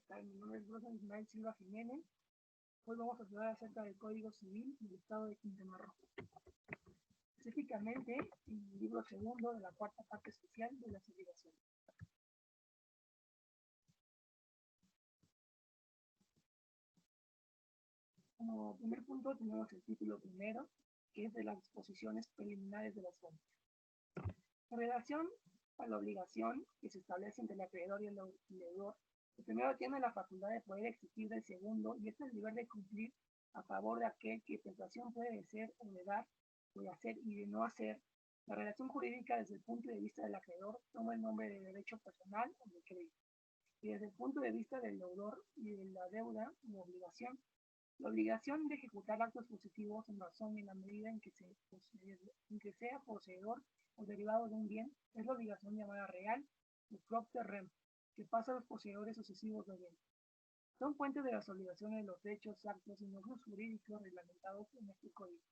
tal? Mi nombre es Rosa Ismael Silva Jiménez. Hoy vamos a hablar acerca del Código Civil del Estado de Quintana Roo. Específicamente, en el libro segundo de la cuarta parte especial de las obligaciones. Como primer punto tenemos el título primero, que es de las disposiciones preliminares de las fuentes. En relación a la obligación que se establece entre el acreedor y el deudor, el primero tiene la facultad de poder exigir del segundo, y este es el deber de cumplir a favor de aquel que tentación puede ser o de dar, o de hacer y de no hacer. La relación jurídica desde el punto de vista del acreedor toma el nombre de derecho personal o de crédito, y desde el punto de vista del deudor y de la deuda u obligación. La obligación de ejecutar actos positivos en razón y en la medida en que sea poseedor o derivado de un bien es la obligación llamada real o propter rem, que pasa a los poseedores sucesivos de bien. Son fuentes de las obligaciones de los hechos, actos y normas jurídicos reglamentados en este código,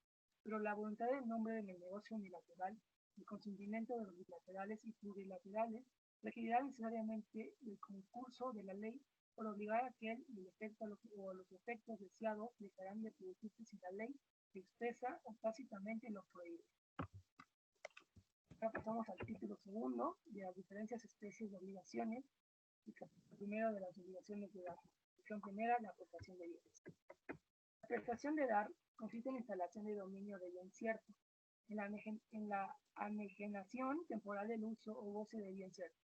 pero la voluntad del nombre en el negocio unilateral, el consentimiento de los bilaterales y plurilaterales, requerirá necesariamente el concurso de la ley por obligar a aquel y el efecto o los efectos deseados dejarán de producirse si la ley expresa o tácitamente lo prohíbe. Ahora pasamos al título segundo de las diferentes especies de obligaciones y capítulo primero de las obligaciones de dar. Sección primera, la aportación de bienes. La prestación de dar consiste en la instalación de dominio de bien cierto, en la anejenación temporal del uso o goce de bien cierto,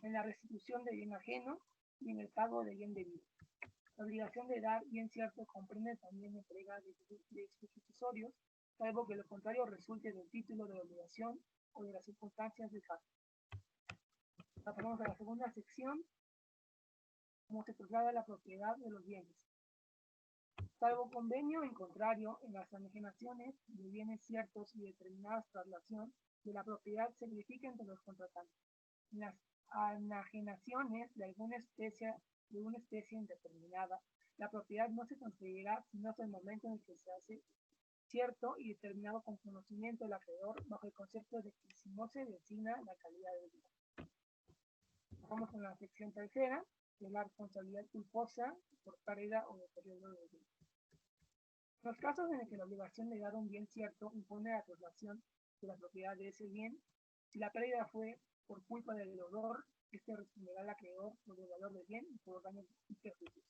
en la restitución de bien ajeno y en el pago de bien debido. La obligación de dar bien cierto comprende también entrega de explicitosorios, salvo que lo contrario resulte del título de obligación o de las circunstancias del caso. Pasamos a la segunda sección, cómo se traslada la propiedad de los bienes. Salvo convenio en contrario, en las anejenaciones de bienes ciertos y determinadas traslación de la propiedad se verifica entre los contratantes. En las enajenaciones de una especie indeterminada, la propiedad no se transferirá sino hasta el momento en el que se hace cierto y determinado con conocimiento del acreedor bajo el concepto de que si no se designa la calidad del bien. Vamos con la sección tercera, que es la responsabilidad culposa por pérdida o deterioro del bien. En los casos en los que la obligación de dar un bien cierto impone la traslación de la propiedad de ese bien, si la pérdida fue por culpa del deudor, este responderá al acreedor por el valor del bien y por los daños y perjuicios.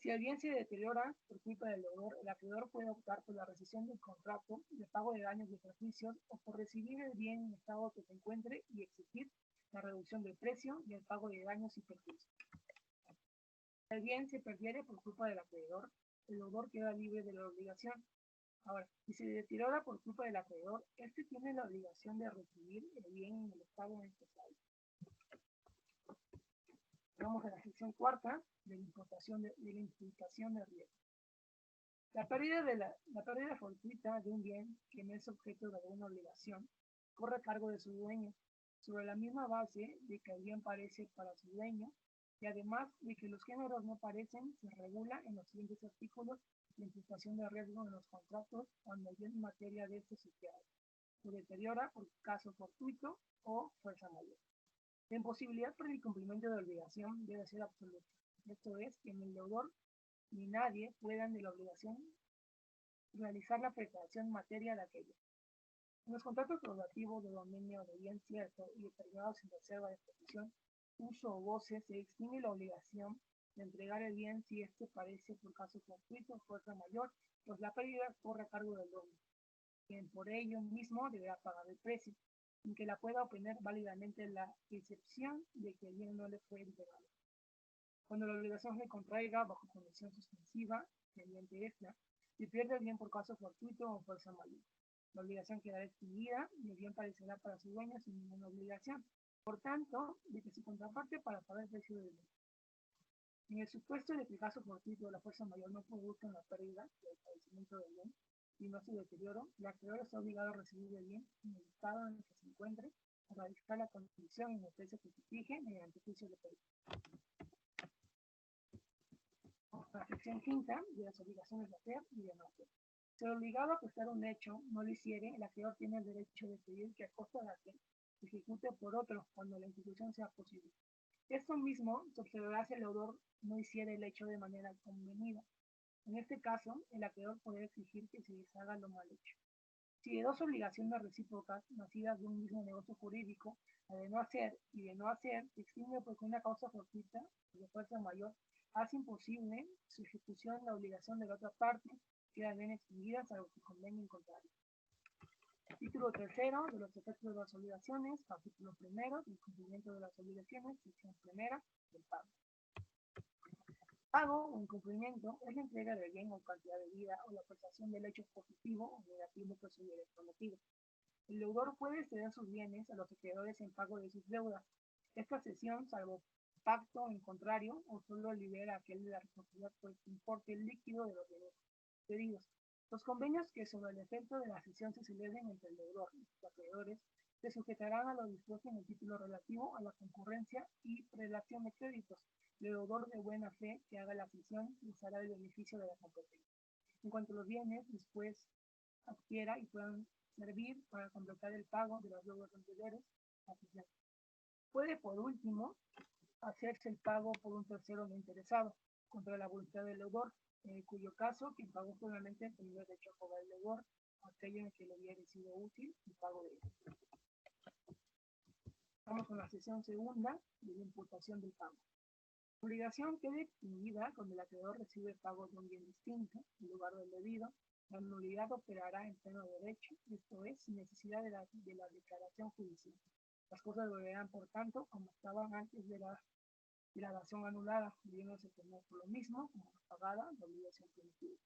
Si el bien se deteriora por culpa del deudor, el acreedor puede optar por la rescisión del contrato, el pago de daños y perjuicios, o por recibir el bien en estado que se encuentre y exigir la reducción del precio y el pago de daños y perjuicios. Si el bien se perdiere por culpa del acreedor, el deudor queda libre de la obligación. Ahora, si se deteriora por culpa del acreedor, este tiene la obligación de recibir el bien en el estado en el que sale. Vamos a la sección cuarta de la implicación de riesgo. La pérdida fortuita de un bien que no es objeto de alguna obligación corre a cargo de su dueño, sobre la misma base de que el bien parece para su dueño, y además de que los géneros no parecen, se regula en los siguientes artículos la imputación de riesgo en los contratos cuando el bien en materia de este se deteriora por caso fortuito o fuerza mayor. La imposibilidad por el cumplimiento de la obligación debe ser absoluta. Esto es, que ni el deudor ni nadie puedan de la obligación realizar la prestación en materia de aquello. En los contratos prorrogativos de dominio de bien cierto y determinados sin reserva de exposición, uso o goce, se extingue la obligación de entregar el bien si éste parece por caso fortuito o fuerza mayor, pues la pérdida corre a cargo del dueño, quien por ello mismo deberá pagar el precio, sin que la pueda obtener válidamente la excepción de que el bien no le fue entregado. Cuando la obligación se contraiga bajo condición suspensiva, mediante esta, se pierde el bien por caso fortuito o fuerza mayor. La obligación quedará extinguida y el bien parecerá para su dueño sin ninguna obligación. Por tanto, de que su contraparte para pagar el precio del bien. En el supuesto de que el caso fortuito o la fuerza mayor no produzcan la pérdida del padecimiento del bien, sino su deterioro, el acreedor está obligado a recibir el bien en el estado en el que se encuentre, a radicar la condición en el precio que se fije mediante juicio de pérdida. La sección quinta de las obligaciones de hacer y de no hacer. Si el obligado a prestar un hecho no lo hiciere, el acreedor tiene el derecho de pedir que a costa de aquel se ejecute por otro cuando la ejecución sea posible. Esto mismo se observará si el deudor no hiciera el hecho de manera convenida. En este caso, el acreedor podrá exigir que se deshaga lo mal hecho. Si de dos obligaciones recíprocas nacidas de un mismo negocio jurídico, la de no hacer y de no hacer, se extingue porque una causa fortuita de fuerza mayor hace imposible su ejecución, la obligación de la otra parte queda bien extinguida salvo que convenga en contrario. Título tercero de los efectos de las obligaciones, capítulo primero, del cumplimiento de las obligaciones, sección primera, del pago. Pago o incumplimiento es la entrega de bien o cantidad de vida o la prestación del hecho positivo o negativo que se hubiera prometido. El deudor puede ceder sus bienes a los acreedores en pago de sus deudas. Esta cesión, salvo pacto en contrario, o solo libera aquel de la responsabilidad por el importe líquido de los bienes cedidos. Los convenios que sobre el efecto de la cesión se celebren entre el deudor y sus acreedores se sujetarán a lo dispuesto en el título relativo a la concurrencia y prelación de créditos. El deudor de buena fe que haga la cesión usará el beneficio de la competencia. En cuanto a los bienes, después adquiera y puedan servir para completar el pago de las deudas anteriores. Puede, por último, hacerse el pago por un tercero no interesado, contra la voluntad del deudor, en cuyo caso quien pagó solamente tendría derecho a cobrar el deudor aquello en que le hubiera sido útil el pago de él. Vamos con la sesión segunda de la imputación del pago. La obligación queda extinguida cuando el acreedor recibe el pago de un bien distinto en lugar del debido. La nulidad operará en pleno derecho, esto es, sin necesidad de la declaración judicial. Las cosas volverán, por tanto, como estaban antes de la dación anulada, pudiéndose tener por lo mismo como pagada la obligación primitiva.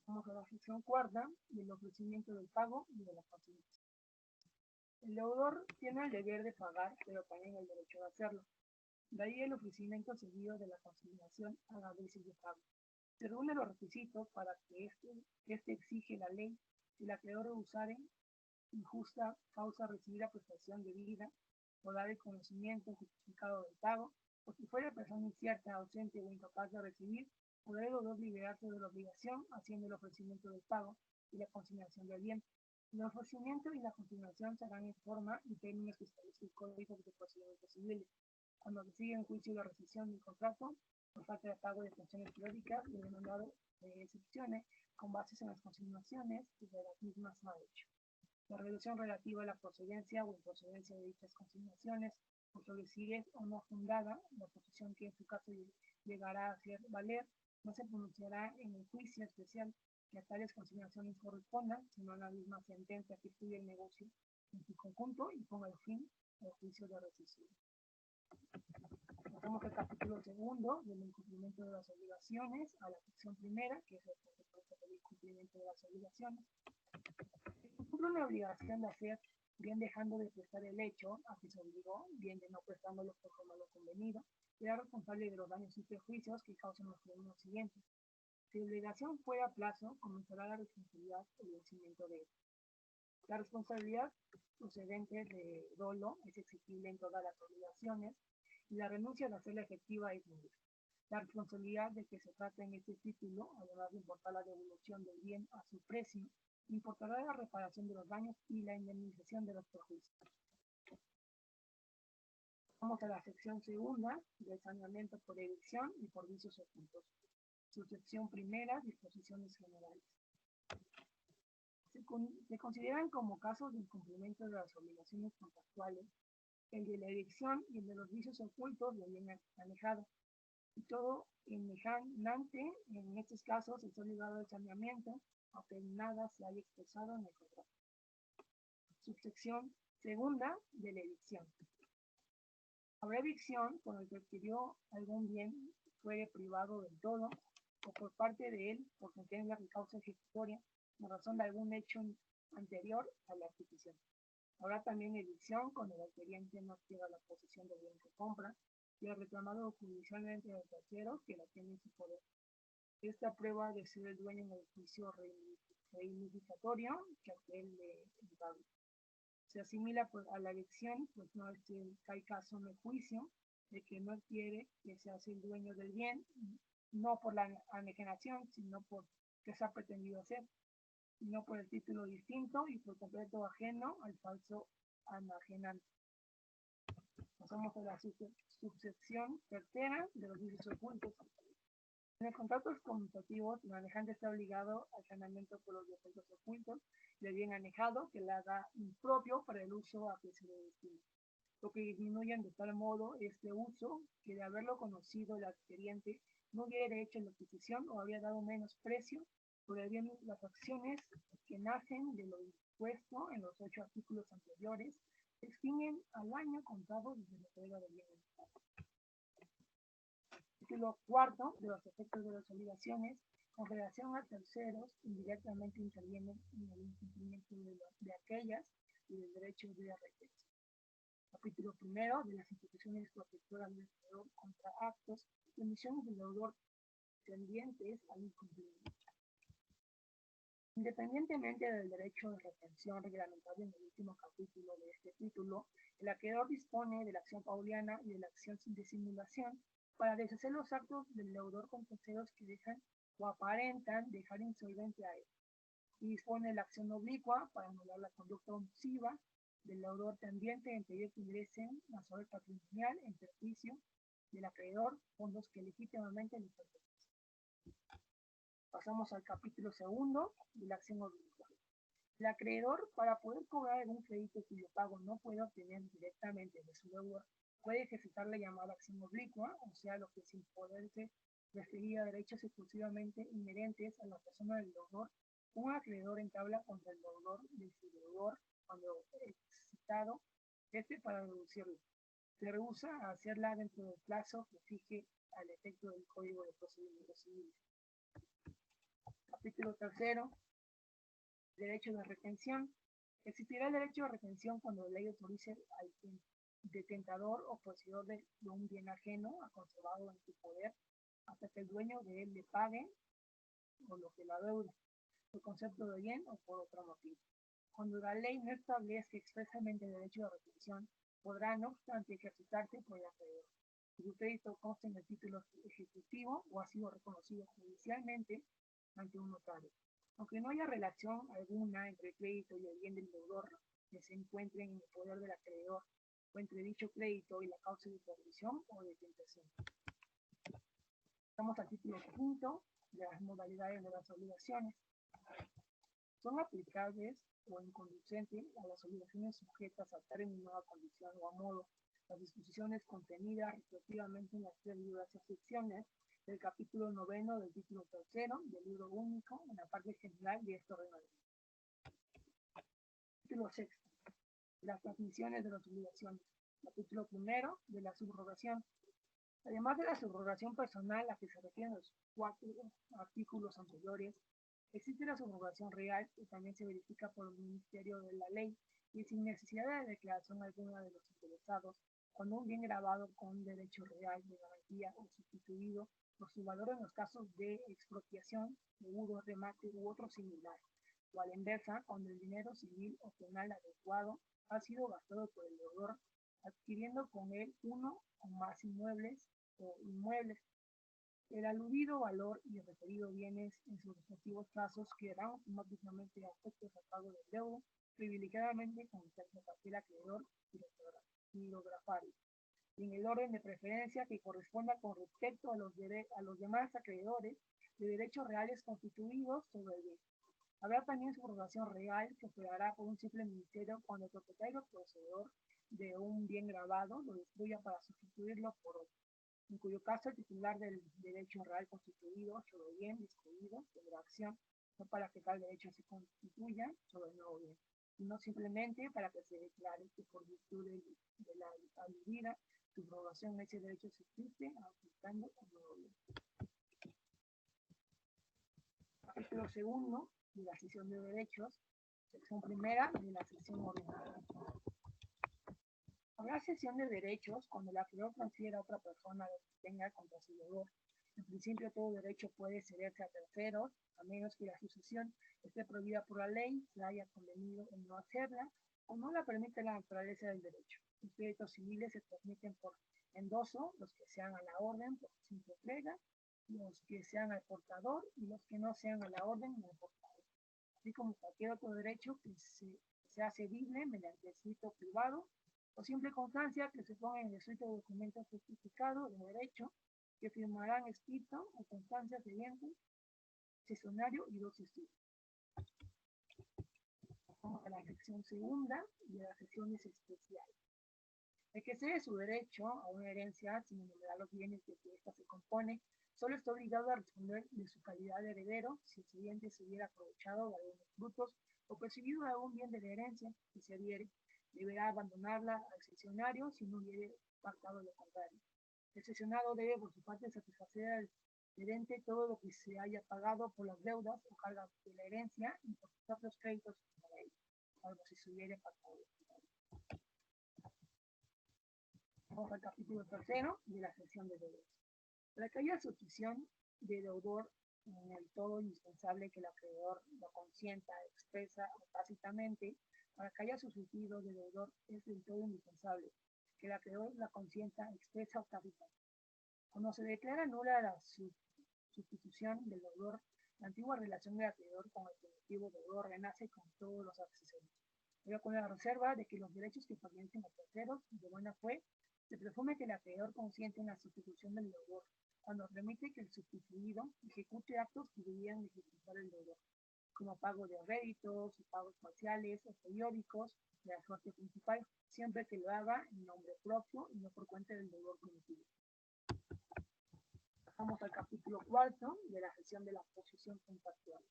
Vamos a la sección cuarta del ofrecimiento del pago y de la consignación. El deudor tiene el deber de pagar, pero también el derecho de hacerlo. De ahí el ofrecimiento seguido de la consignación a la veces de pago. Se reúnen los requisitos para que este exige la ley si el acreedor rehusare injusta causa recibir la prestación debida o dar el conocimiento justificado del pago, o si fuera persona incierta, ausente o incapaz de recibir, podrá el deudor liberarse de la obligación haciendo el ofrecimiento del pago y la consignación del bien. El ofrecimiento y la consignación se harán en forma y términos que establece el Código de Procedimientos Civiles. Cuando se sigue en juicio la rescisión del contrato, por falta de pago de pensiones periódicas, el demandado excepciones con bases en las consignaciones y de las mismas ha hecho. La resolución relativa a la procedencia o improcedencia de dichas consignaciones, o sobre si es o no fundada, la posición que en su caso llegará a hacer valer, no se pronunciará en el juicio especial que a tales consignaciones correspondan, sino en la misma sentencia que estudie el negocio en su conjunto y ponga el fin al juicio de rescisión. Pasamos al capítulo segundo del incumplimiento de las obligaciones, a la sección primera, que es la consecuencia del incumplimiento de las obligaciones. Cumple una obligación de hacer, bien dejando de prestar el hecho a que se obligó, bien de no prestándolo por como lo convenido, será responsable de los daños y perjuicios que causen los términos siguientes. Si la obligación fuera a plazo, comenzará la responsabilidad o el vencimiento de él. La responsabilidad procedente de dolo es exigible en todas las obligaciones y la renuncia de hacerla efectiva es nula. La responsabilidad de que se trata en este título, además de importar la devolución del bien a su precio, importará la reparación de los daños y la indemnización de los perjuicios. Vamos a la sección segunda del saneamiento por evicción y por vicios ocultos. Su sección primera, disposiciones generales. Se consideran como casos de incumplimiento de las obligaciones contractuales el de la evicción y el de los vicios ocultos de bien manejado. Y todo enemejante en estos casos está ligado al saneamiento, aunque nada se haya expresado en el contrato. Subsección segunda de la evicción. Habrá evicción cuando el que adquirió algún bien fuere privado del todo o por parte de él por sentencia que causa ejecutoria en razón de algún hecho anterior a la adquisición. Habrá también evicción cuando el adquiriente no adquiera la posesión del bien que compra y el reclamado judicialmente del tercero que la tiene en su poder. Esta prueba de ser el dueño en el juicio reivindicatorio que aquel le impagó. Se asimila a la evicción, pues no es que hay caso en el juicio de que no quiere que se hace el dueño del bien, no por la anegación, sino por que se ha pretendido hacer, sino por el título distinto y por completo ajeno al falso anajenante. Pasamos a la subsección tercera de los vicios ocultos. En los contratos conmutativos, el manejante está obligado al saneamiento por los defectos ocultos del bien anejado que le haga impropio para el uso a que se le destina, lo que disminuyen de tal modo este uso que de haberlo conocido el adquiriente no hubiera hecho la adquisición o habría dado menos precio por el bien las acciones que nacen de lo dispuesto en los 8 artículos anteriores se extinguen al año contado desde la entrega del bien. Título cuarto de los efectos de las obligaciones con relación a terceros indirectamente intervienen en el incumplimiento de aquellas y del derecho de retención. Capítulo primero de las instituciones protectoras del deudor contra actos y omisiones del deudor tendientes al incumplimiento. Independientemente del derecho de retención reglamentado en el último capítulo de este título, el acreedor dispone de la acción pauliana y de la acción de simulación para deshacer los actos del deudor con terceros que dejan o aparentan dejar insolvente a él, y dispone de la acción oblicua para anular la conducta omissiva del deudor tendiente en pedir que ingresen a sobre patrimonial en perjuicio del acreedor fondos que legítimamente le pertenecen. Pasamos al capítulo segundo de la acción oblicua. El acreedor, para poder cobrar un crédito cuyo pago no puede obtener directamente de su deudor, puede ejercitar la llamada acción oblicua, o sea, lo que sin poderse referir a derechos exclusivamente inherentes a la persona del deudor. Un acreedor entabla contra el deudor de su deudor cuando excitado para reducirlo. Se rehúsa a hacerla dentro del plazo que fije al efecto del Código de Procedimientos Civiles. Capítulo tercero. Derecho de retención. Existirá el derecho de retención cuando la ley autorice al detentador o poseedor de un bien ajeno a conservado en su poder hasta que el dueño de él le pague o lo que la deuda, por concepto de bien o por otro motivo. Cuando la ley no establezca expresamente el derecho de retención, podrá no obstante ejercitarse por el acreedor. Si su crédito consta en el título ejecutivo o ha sido reconocido judicialmente ante un notario. Aunque no haya relación alguna entre el crédito y el bien del deudor que se encuentren en el poder del acreedor o entre dicho crédito y la causa de prohibición o de tentación. Estamos al título quinto de las modalidades de las obligaciones. Son aplicables o inconducentes a las obligaciones sujetas a término, a condición o a modo las disposiciones contenidas respectivamente en las 3 libras secciones del capítulo 9 del título 3 del libro único en la parte general de este ordenamiento. Título 6. Las transmisiones de las obligaciones. Capítulo 1 de la subrogación. Además de la subrogación personal a que se refieren los 4 artículos anteriores, existe la subrogación real que también se verifica por el Ministerio de la Ley y sin necesidad de declaración alguna de los interesados, cuando un bien grabado con derecho real de garantía o sustituido por su valor en los casos de expropiación, seguro, remate u otro similar, o a la inversa, cuando el dinero civil o penal adecuado ha sido gastado por el deudor, adquiriendo con él uno o más inmuebles o inmuebles. El aludido valor y referido bienes en sus respectivos casos quedarán automáticamente afectos al pago del deudo, privilegiadamente con el papel acreedor girografario, y en el orden de preferencia que corresponda con respecto a los demás acreedores de derechos reales constituidos sobre el bien. Habrá también subrogación real que operará por un simple ministerio cuando el propietario poseedor de un bien grabado lo destruya para sustituirlo por otro, en cuyo caso el titular del derecho real constituido sobre el bien destruido tendrá acción, no para que tal derecho se constituya sobre el nuevo bien, sino simplemente para que se declare que por virtud de la aludida subrogación ese derecho se existe aplicando el nuevo bien. Capítulo segundo de la sección de derechos, sección primera de la sección ordinaria. Habrá sección de derechos cuando el acreedor transfiera a otra persona lo que tenga contra su deudor. En principio, todo derecho puede cederse a terceros, a menos que la sucesión esté prohibida por la ley, se haya convenido en no hacerla, o no la permite la naturaleza del derecho. Los créditos civiles se transmiten por endoso, los que sean a la orden, por simple entrega, los que sean al portador y los que no sean a la orden ni al portador. Así como cualquier otro derecho que sea cedible mediante escrito privado O simple constancia que se ponga en el suite de documentos certificados de derecho que firmarán escrito o constancia siguiente, cesionario y dos testigos. Vamos a la sección segunda de las secciones especiales. El que cede su derecho a una herencia sin enumerar los bienes de que ésta se compone, solo está obligado a responder de su calidad de heredero si el siguiente se hubiera aprovechado de algunos frutos o percibido algún bien de la herencia que se adhiere. Deberá abandonarla al cesionario si no hubiere pactado lo contrario. El cesionado debe, por su parte, satisfacer al heredente todo lo que se haya pagado por las deudas o cargas de la herencia y por sus propios créditos para él, salvo si se hubiera pactado. Vamos al capítulo tercero de la sección de deudas. Para que haya sucesión de deudor en el todo indispensable que el acreedor lo consienta, expresa o tácitamente, para que haya sucedido de deudor es del todo indispensable que el acreedor la consienta, expresa o tácitamente. Cuando se declara nula la sustitución del deudor, la antigua relación del acreedor con el primitivo deudor renace con todos los accesorios, pero con la reserva de que los derechos que pertenecen a terceros de buena fe se presume que el acreedor consiente en la sustitución del deudor, cuando permite que el sustituido ejecute actos que debían ejecutar el deudor, como pago de réditos, pagos parciales o periódicos de la suerte principal, siempre que lo haga en nombre propio y no por cuenta del deudor primitivo. Pasamos al capítulo cuarto de la gestión de la posición contractual.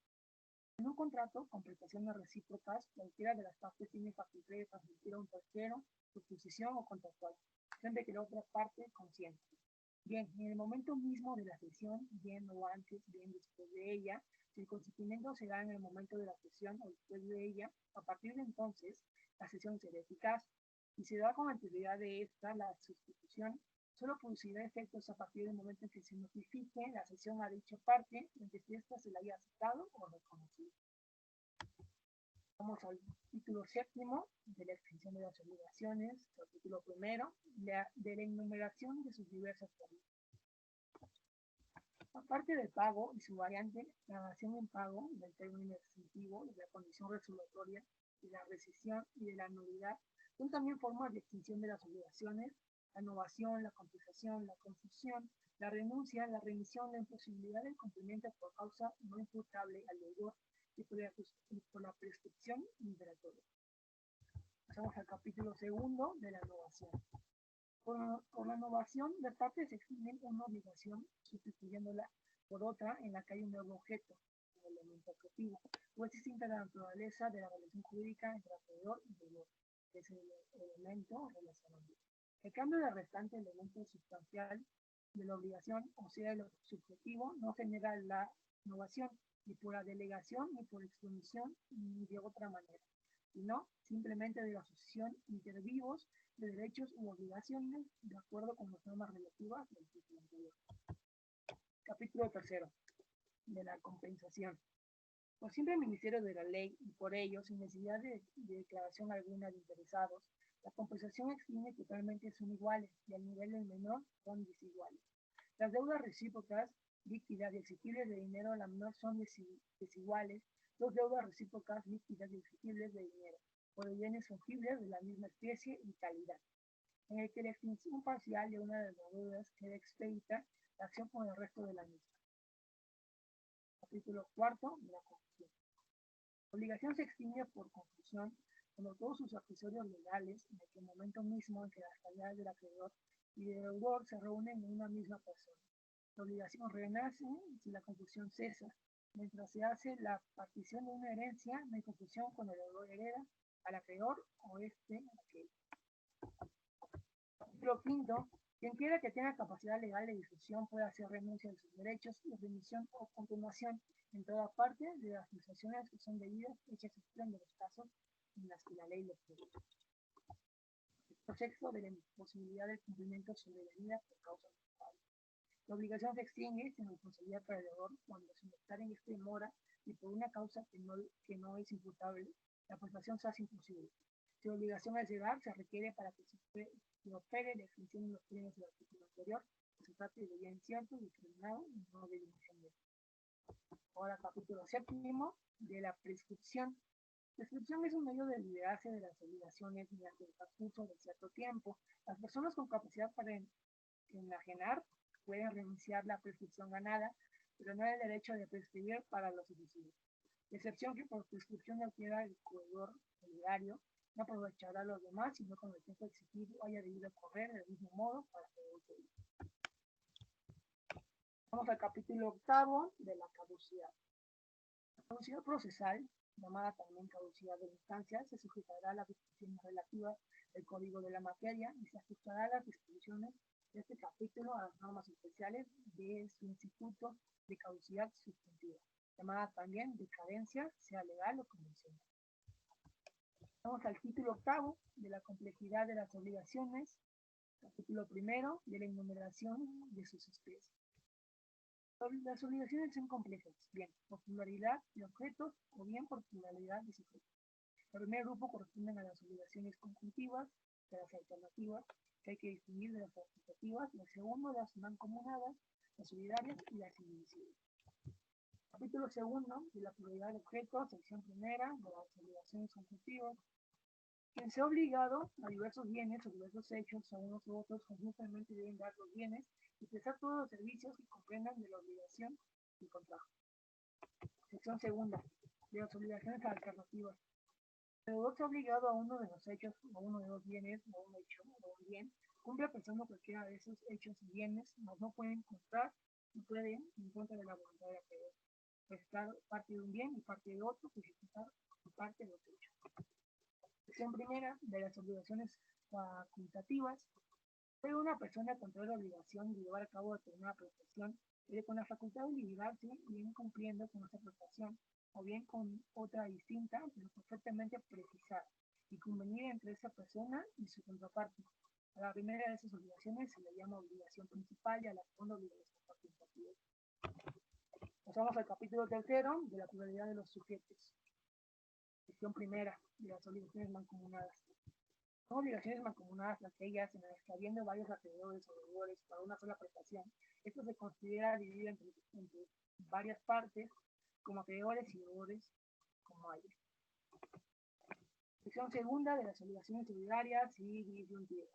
En un contrato con prestaciones recíprocas, cualquiera de las partes tiene facultad de transmitir a un tercero su posición o contractual, siempre que la otra parte consienta. Bien, en el momento mismo de la cesión, bien o antes, bien después de ella, si el consentimiento se da en el momento de la cesión o después de ella, a partir de entonces, la cesión será eficaz. Si se da con anterioridad de esta, la sustitución solo producirá efectos a partir del momento en que se notifique la cesión a dicha parte, en que ésta se la haya aceptado o reconocido. Vamos al título séptimo de la extensión de las obligaciones, el título primero de la enumeración de sus diversas formas. Aparte del pago y su variante, la dación en pago del término extintivo, de la condición resolutoria, de la rescisión y de la nulidad, son también formas de extinción de las obligaciones, la novación, la compensación, la confusión, la renuncia, la remisión, la imposibilidad del cumplimiento por causa no imputable al deudor y por la prescripción imperatoria. Pasamos al capítulo segundo de la novación. Por la novación, de parte se extiende una obligación sustituyéndola por otra en la que hay un nuevo objeto, un elemento objetivo, o es distinta la naturaleza de la relación jurídica entre acreedor y deudor, que es el elemento relacionable. El cambio del restante elemento sustancial de la obligación, o sea, el subjetivo, no genera la novación, ni por la delegación, ni por exposición, ni de otra manera, sino simplemente de la asociación intervivos de derechos u obligaciones de acuerdo con las normas relativas del título anterior. Capítulo tercero de la compensación. Por simple ministerio de la ley y por ello, sin necesidad de declaración alguna de interesados, la compensación extingue totalmente son iguales y al nivel del menor son desiguales. Las deudas recíprocas, líquidas y exigibles de dinero a la menor son desiguales, dos deudas recíprocas líquidas y exigibles de dinero, por bienes fungibles de la misma especie y calidad, en el que la extinción parcial de una de las deudas queda expedita la acción con el resto de la misma. Capítulo cuarto de la conclusión. La obligación se extingue por conclusión cuando todos sus accesorios legales, en el momento mismo en que las calidades del acreedor y del deudor se reúnen en una misma persona. La obligación renace si la confusión cesa. Mientras se hace la partición de una herencia, no hay confusión cuando el deudor hereda al acreedor o este a aquel. Capítulo quinto. Quien quiera que tenga capacidad legal de difusión puede hacer renuncia de sus derechos y remisión o continuación en toda parte de las disposiciones que son debidas, hechas excepción de los casos en las que la ley lo prohíbe. El sexto de la imposibilidad del cumplimiento sobrevenida por causa culpable. La obligación se extingue sin responsabilidad para el deudor cuando sin estar en este mora y por una causa que no es imputable, la prestación se hace imposible. Si la obligación es llegar, se requiere para que se opere la extinción de los bienes del artículo anterior, que se trate de bien cierto, determinado y no de dimensión. Ahora, capítulo séptimo de la prescripción. Prescripción es un medio de librarse de las obligaciones mediante el transcurso de cierto tiempo. Las personas con capacidad para enajenar pueden renunciar la prescripción ganada, pero no el derecho de prescribir para los suicidios. De excepción que por prescripción adquiera el corredor solidario, no aprovechará a los demás, sino con el tiempo exigido haya debido correr del mismo modo para que vamos al capítulo octavo de la caducidad. La caducidad procesal, llamada también caducidad de instancia, se sujetará a las disposiciones relativas del Código de la Materia y se ajustará a las disposiciones de este capítulo a las normas especiales de su instituto de caducidad sustantiva, llamada también decadencia, sea legal o convencional. Vamos al título octavo de la complejidad de las obligaciones, capítulo primero de la enumeración de sus especies. Las obligaciones son complejas, bien por pluralidad de objetos o bien por pluralidad de sujetos. El primer grupo corresponden a las obligaciones conjuntivas, de las alternativas, que hay que distinguir de las facultativas, y el segundo, las mancomunadas, las solidarias y las indivisibles. Capítulo segundo de la pluralidad de objetos, sección primera de las obligaciones conjuntivas. Quien sea obligado a diversos bienes o diversos hechos a unos u otros conjuntamente deben dar los bienes y prestar todos los servicios que comprendan de la obligación y contrato. Sección segunda de las obligaciones alternativas. El deudor está obligado a uno de los hechos, a uno de los bienes, a un hecho, o un bien, cumple prestando cualquiera de esos hechos y bienes, mas no pueden encontrar y pueden, en contra de la voluntad del acreedor, prestar parte de un bien y parte de otro, justificar parte de otro hecho. Sección primera de las obligaciones facultativas. Puede una persona contraer la obligación de llevar a cabo determinada prestación, pero con la facultad de librarse bien cumpliendo con esa prestación, o bien con otra distinta, pero perfectamente precisada, y convenir entre esa persona y su contraparte. A la primera de esas obligaciones se le llama obligación principal y a la segunda obligación facultativa. Pasamos al capítulo tercero de la pluralidad de los sujetos. Sección primera de las obligaciones mancomunadas. Son obligaciones mancomunadas aquellas en las que habiendo varios acreedores o deudores para una sola prestación, esto se considera dividido entre varias partes como acreedores y deudores como hay. Sección segunda de las obligaciones solidarias y disyuntivas.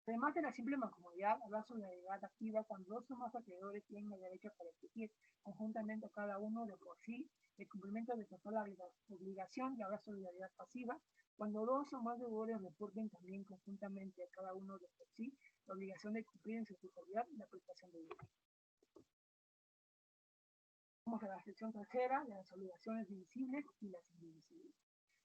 Además de la simple mancomunidad, habrá solidaridad activa cuando dos o más acreedores tienen el derecho para exigir conjuntamente a cada uno de por sí el cumplimiento de total obligación, y habrá solidaridad pasiva cuando dos o más deudores reporten también conjuntamente a cada uno de por sí la obligación de cumplir en su totalidad la prestación de bienes. Vamos a la sección tercera de las obligaciones divisibles y las indivisibles.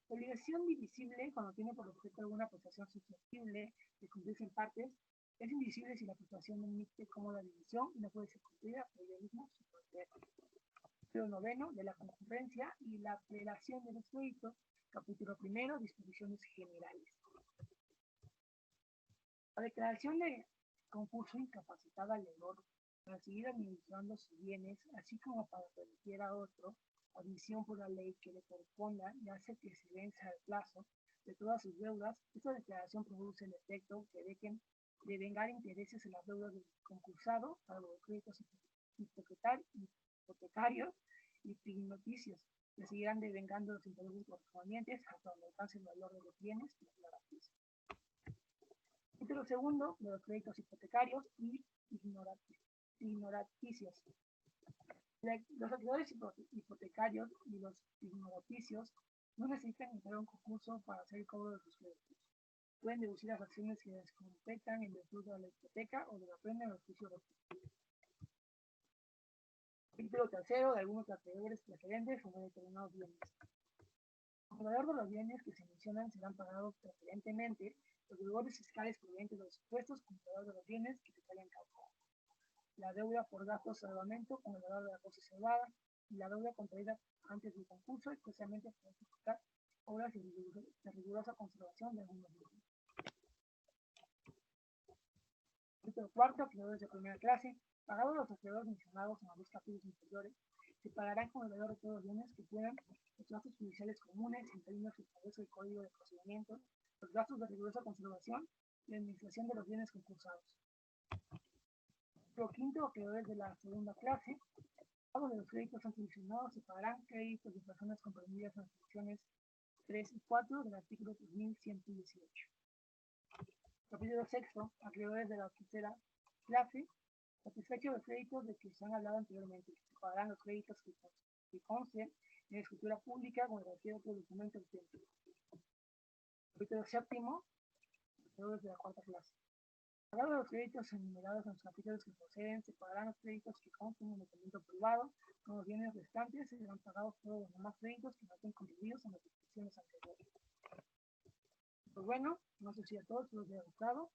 La obligación divisible, cuando tiene por objeto alguna prestación susceptible de cumplirse en partes, es indivisible si la prestación no admite como la división y no puede ser cumplida por ella misma su parte. Capítulo noveno de la concurrencia y la apelación de los créditos. Capítulo primero, disposiciones generales. La declaración de concurso incapacitaba al deudor para seguir administrando sus bienes, así como para permitir a otro admisión por la ley que le corresponda y hace que se venza el plazo de todas sus deudas. Esta declaración produce el efecto que dejen de vengar intereses en las deudas del concursado para los créditos hipotecarios y fignoticios, que seguirán devengando los intereses correspondientes hasta donde alcance el valor de los bienes y la garantía. Título segundo de los créditos hipotecarios y ignoraticios. Los acreedores hipotecarios y los ignoraticios no necesitan entrar a un concurso para hacer el cobro de sus créditos. Pueden deducir las acciones que les competan en virtud de la hipoteca o de la prenda en los juicios respectivos. Título tercero de algunos acreedores preferentes sobre determinados bienes. El valor de los bienes que se mencionan serán pagados preferentemente los deudores fiscales provenientes de los supuestos compradores de los bienes que se hayan causado. La deuda por gastos de salvamento con el valor de la cosa salvada y la deuda contraída antes del concurso, especialmente para ejecutar obras de rigurosa conservación de algunos bienes. Título cuarto, acreedores de primera clase. Pagados los acreedores mencionados en los dos capítulos inferiores, se pagarán con el valor de todos los bienes que puedan los gastos judiciales comunes en términos que establece el Código de Procedimientos, los gastos de rigurosa conservación y administración de los bienes concursados. Lo quinto, acreedores de la segunda clase. Pagos de los créditos antes mencionados se pagarán créditos de personas comprendidas en las secciones 3 y 4 del artículo 3118. Capítulo sexto, acreedores de la tercera clase, satisfechos los créditos de que se han hablado anteriormente, se pagarán los créditos que consten en la escritura pública con cualquier otro documento auténtico. Capítulo séptimo, acreedores de la cuarta clase. Pagados los créditos enumerados en los capítulos que poseen, se pagarán los créditos que consten en el documento privado, con los bienes restantes se serán pagados todos los demás créditos que no estén contribuidos en las descripciones anteriores. Pues bueno, no sé si a todos los haya gustado.